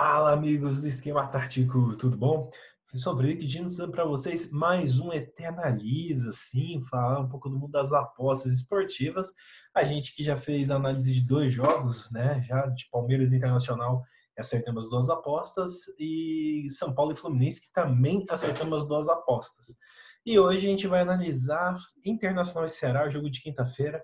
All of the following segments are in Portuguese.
Fala, amigos do Esquema Tático, tudo bom? Professor Vrick, dizendo para vocês mais um Eternaliza, sim, falar um pouco do mundo das apostas esportivas. A gente que já fez análise de dois jogos, né? Já de Palmeiras e Internacional, acertamos as duas apostas, e São Paulo e Fluminense, que também acertamos as duas apostas. E hoje a gente vai analisar Internacional e Ceará, jogo de quinta-feira.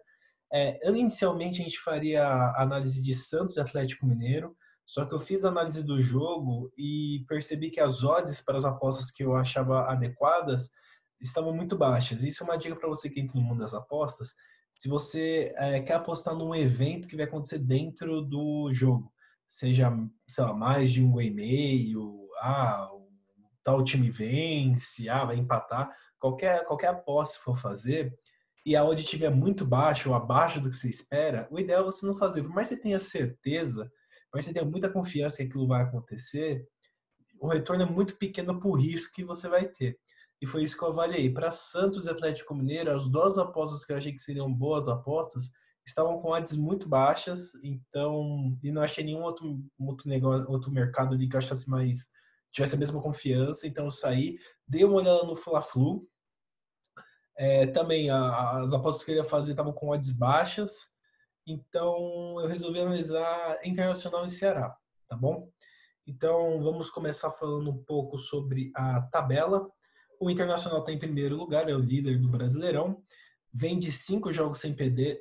Inicialmente a gente faria a análise de Santos e Atlético Mineiro. Só que eu fiz a análise do jogo e percebi que as odds para as apostas que eu achava adequadas estavam muito baixas. Isso é uma dica para você que entra no mundo das apostas. Se você quer apostar num evento que vai acontecer dentro do jogo, seja, sei lá, mais de um gol e meio, o tal time vence, vai empatar, qualquer aposta que for fazer, e a odd estiver muito baixa ou abaixo do que você espera, o ideal é você não fazer. Por mais que você tenha certeza, mas você tem muita confiança que aquilo vai acontecer, o retorno é muito pequeno por risco que você vai ter. E foi isso que eu avaliei. Para Santos e Atlético Mineiro, as duas apostas que eu achei que seriam boas apostas estavam com odds muito baixas, então, e não achei nenhum outro negócio, outro mercado ali que eu achasse mais, tivesse a mesma confiança, então eu saí, dei uma olhada no Fla-Flu, também as apostas que eu ia fazer estavam com odds baixas, então eu resolvi analisar Internacional e Ceará, tá bom? Então vamos começar falando um pouco sobre a tabela. O Internacional está em primeiro lugar, é o líder do Brasileirão. Vem de 5 jogos sem perder,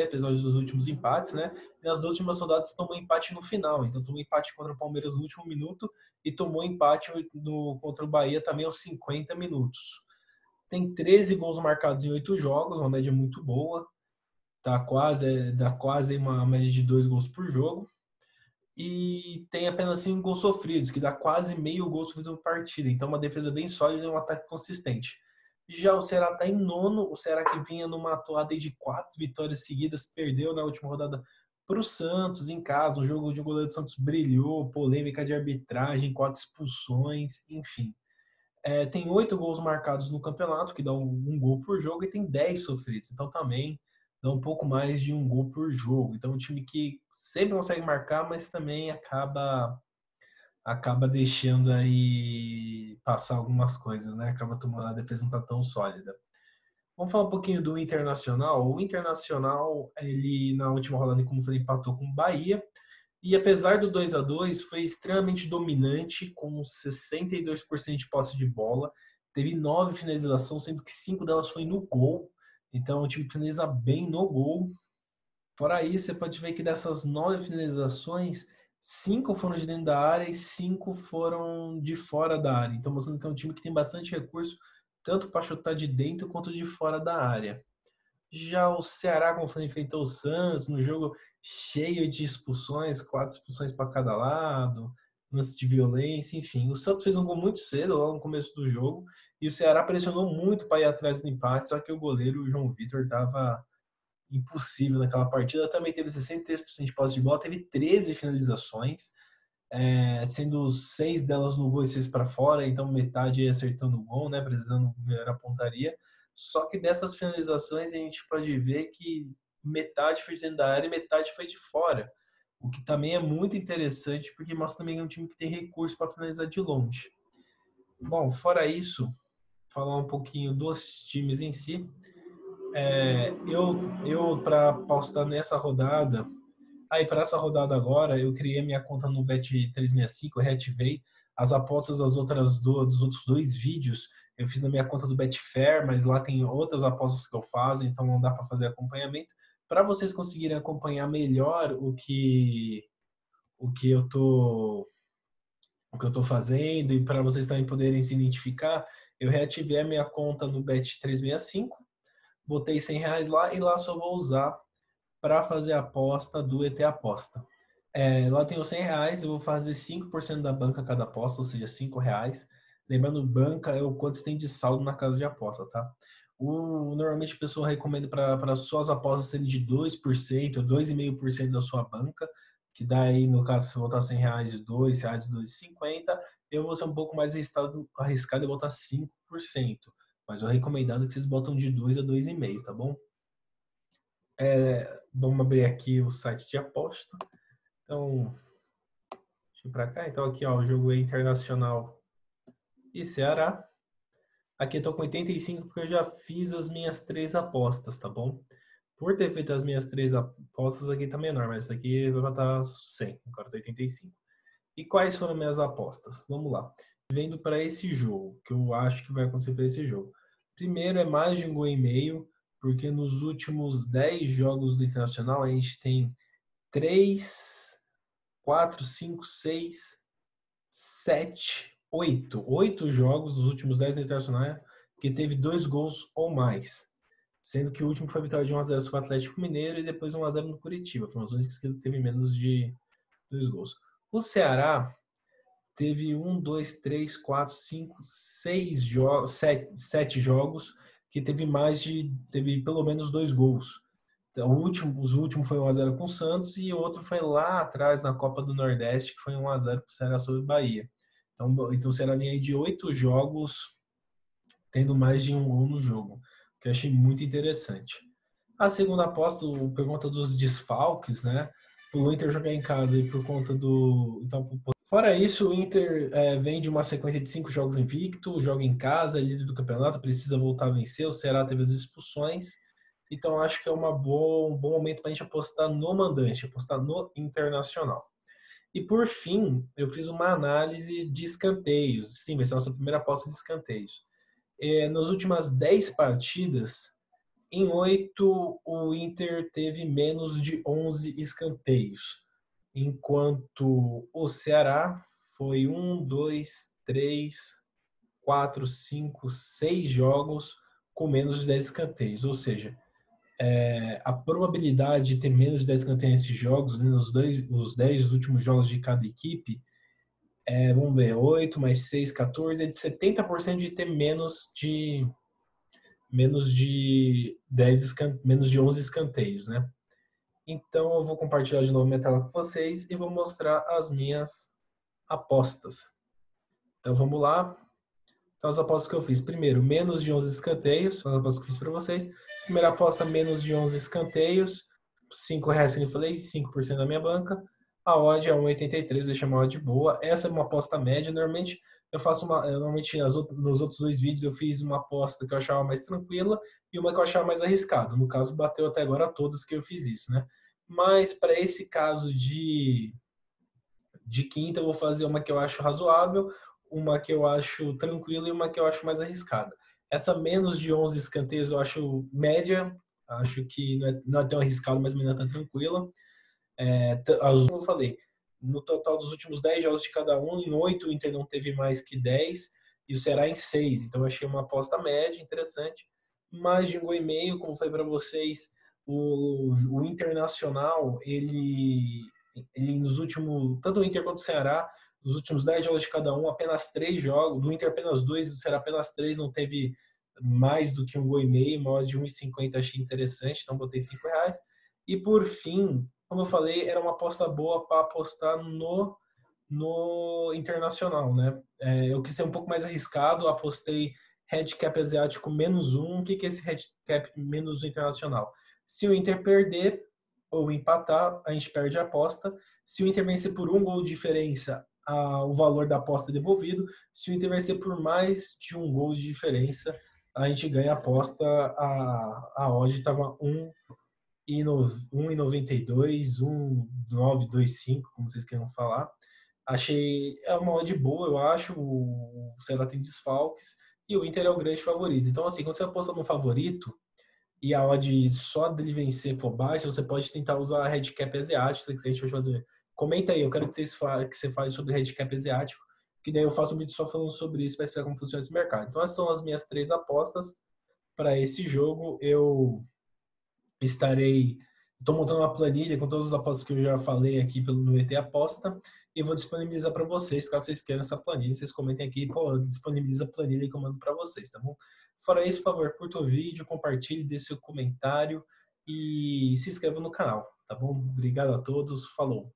apesar dos últimos empates, né? E nas duas últimas rodadas tomou empate no final. Então tomou empate contra o Palmeiras no último minuto e tomou empate contra o Bahia também aos 50 minutos. Tem 13 gols marcados em 8 jogos, uma média muito boa. Dá quase uma média de 2 gols por jogo. E tem apenas 5 gols sofridos, que dá quase meio gol sofrido por partida. Então, uma defesa bem sólida e um ataque consistente. Já o Ceará está em nono. O Ceará, que vinha numa atuada de 4 vitórias seguidas, perdeu na última rodada para o Santos em casa. Um jogo de goleiro do Santos brilhou, polêmica de arbitragem, 4 expulsões, enfim. Tem 8 gols marcados no campeonato, que dá um gol por jogo, e tem 10 sofridos. Então também dá um pouco mais de um gol por jogo. Então é um time que sempre consegue marcar, mas também acaba deixando aí passar algumas coisas, né? Acaba tomando, a defesa não tá tão sólida. Vamos falar um pouquinho do Internacional. O Internacional, ele na última rodada, como eu falei, empatou com o Bahia. E apesar do 2-2, foi extremamente dominante, com 62% de posse de bola. Teve 9 finalizações, sendo que 5 delas foi no gol. Então, o time finaliza bem no gol. Fora isso, você pode ver que dessas 9 finalizações, 5 foram de dentro da área e 5 foram de fora da área. Então, mostrando que é um time que tem bastante recurso, tanto para chutar de dentro quanto de fora da área. Já o Ceará, como foi, enfrentou o Santos no jogo cheio de expulsões, 4 expulsões para cada lado, lance de violência, enfim. O Santos fez um gol muito cedo, logo no começo do jogo, e o Ceará pressionou muito para ir atrás do empate, só que o goleiro, o João Vitor, estava impossível naquela partida. Também teve 63% de posse de bola, teve 13 finalizações, sendo 6 delas no gol e 6 para fora, então metade acertando o gol, né, precisando melhorar a pontaria. Só que dessas finalizações a gente pode ver que metade foi de dentro da área e metade foi de fora. O que também é muito interessante, porque mostra também que é um time que tem recurso para finalizar de longe. Bom, fora isso, falar um pouquinho dos times em si. Eu para apostar nessa rodada, para essa rodada agora, eu criei minha conta no Bet365, reativei as apostas dos outros dois vídeos. Eu fiz na minha conta do Betfair, mas lá tem outras apostas que eu faço, então não dá para fazer acompanhamento. Para vocês conseguirem acompanhar melhor o que eu tô o que eu tô fazendo e para vocês também poderem se identificar, eu reativei a minha conta no Bet365, botei R$ 100 lá e lá só vou usar para fazer a aposta do ET Aposta. Lá tem os R$ 100, eu vou fazer 5% da banca cada aposta, ou seja, R$ 5. Lembrando, banca é o quanto você tem de saldo na casa de aposta, tá? Normalmente a pessoa recomenda para suas apostas serem de 2%, 2,5% da sua banca, que daí, no caso, se você botar R$ 100, R$ 2, R$ 2,50, eu vou ser um pouco mais arriscado e botar 5%. Mas eu recomendado que vocês botam de 2 a 2,5, tá bom? Vamos abrir aqui o site de aposta. Então, Deixa eu ir para cá. Então aqui, ó, o jogo é Internacional e Ceará. Aqui eu tô com 85 porque eu já fiz as minhas 3 apostas, tá bom? Por ter feito as minhas 3 apostas, aqui tá menor, mas isso aqui vai estar 100, agora tá 85. E quais foram minhas apostas? Vamos lá. Vendo para esse jogo, que eu acho que vai acontecer para esse jogo. Primeiro é mais de 1,5 gol, porque nos últimos 10 jogos do Internacional a gente tem 3, 4, 5, 6, 7, 8. 8 jogos dos últimos 10 do Internacional que teve 2 gols ou mais. Sendo que o último foi a vitória de 1-0 sobre o Atlético Mineiro e depois 1-0 no Curitiba. Foram os únicos que teve menos de 2 gols. O Ceará teve 1, 2, 3, 4, 5, 6 jogos, 7 jogos que teve pelo menos 2 gols. Então, os últimos foi 1-0 com o Santos e o outro foi lá atrás na Copa do Nordeste, que foi 1-0 para o Ceará sobre o Bahia. Então o Ceará vinha de 8 jogos tendo mais de 1 gol no jogo, que eu achei muito interessante. A segunda aposta, por conta dos desfalques, né? O Inter jogar em casa e por conta do. Então, fora isso, o Inter vem de uma sequência de 5 jogos invicto, joga em casa, é líder do campeonato, precisa voltar a vencer. O Ceará teve as expulsões. Então, acho que é um bom momento para a gente apostar no mandante, apostar no Internacional. E por fim, eu fiz uma análise de escanteios. Sim, vai ser a nossa primeira aposta de escanteios. Nas últimas 10 partidas, em 8 o Inter teve menos de 11 escanteios, enquanto o Ceará foi 1, 2, 3, 4, 5, 6 jogos com menos de 10 escanteios. Ou seja, a probabilidade de ter menos de 10 escanteios nesses jogos, né, os 10 últimos jogos de cada equipe, vamos ver, 8 mais 6, 14, é de 70% de ter menos de 11 escanteios, né? Então eu vou compartilhar de novo minha tela com vocês e vou mostrar as minhas apostas. Então vamos lá. Então as apostas que eu fiz. Primeiro, menos de 11 escanteios, as apostas que eu fiz para vocês. Primeira aposta, menos de 11 escanteios. R$5, como eu falei, 5% da minha banca. A odd é 1,83, deixa uma odd boa. Essa é uma aposta média. Normalmente nos outros 2 vídeos eu fiz uma aposta que eu achava mais tranquila e uma que eu achava mais arriscada. No caso, bateu até agora todas que eu fiz isso, né? Mas para esse caso de quinta, eu vou fazer uma que eu acho razoável, uma que eu acho tranquila e uma que eu acho mais arriscada. Essa menos de 11 escanteios eu acho média, acho que não é tão arriscado, mas não é tão tranquila. Como eu falei, no total dos últimos 10 jogos de cada um, em 8 o Inter não teve mais que 10 e o Ceará em 6. Então eu achei uma aposta média, interessante. Mais de 1,5 gol, como eu falei para vocês, o Internacional, ele nos últimos, tanto o Inter quanto o Ceará, nos últimos 10 jogos de cada um, apenas 3 jogos, do Inter apenas 2, do Ceará apenas 3, não teve mais do que 1,5 gol, mais de 1,50 achei interessante, então botei R$5. E por fim, como eu falei, era uma aposta boa para apostar no Internacional, né? Eu quis ser um pouco mais arriscado, apostei handicap asiático -1. O que é esse handicap menos o Internacional? Se o Inter perder ou empatar, a gente perde a aposta. Se o Inter vencer por 1 gol de diferença, o valor da aposta é devolvido. Se o Inter vencer por mais de 1 gol de diferença, a gente ganha a aposta. A odd estava 1,92, 1,925, como vocês queiram falar. Achei uma odd boa, eu acho. O Ceará tem desfalques e o Inter é o grande favorito. Então, assim, quando você aposta no favorito e a odd só dele vencer for baixa, você pode tentar usar a handicap asiático, se a gente vai fazer. Comenta aí, eu quero que você fale sobre handicap asiático, que daí eu faço um vídeo só falando sobre isso para explicar como funciona esse mercado. Então, essas são as minhas 3 apostas para esse jogo. Eu estou montando uma planilha com todas as apostas que eu já falei aqui no ET Aposta e vou disponibilizar para vocês, caso vocês queiram essa planilha, vocês comentem aqui, disponibiliza a planilha que eu mando para vocês, tá bom? Fora isso, por favor, curta o vídeo, compartilhe, deixe seu comentário e se inscreva no canal, tá bom? Obrigado a todos, falou!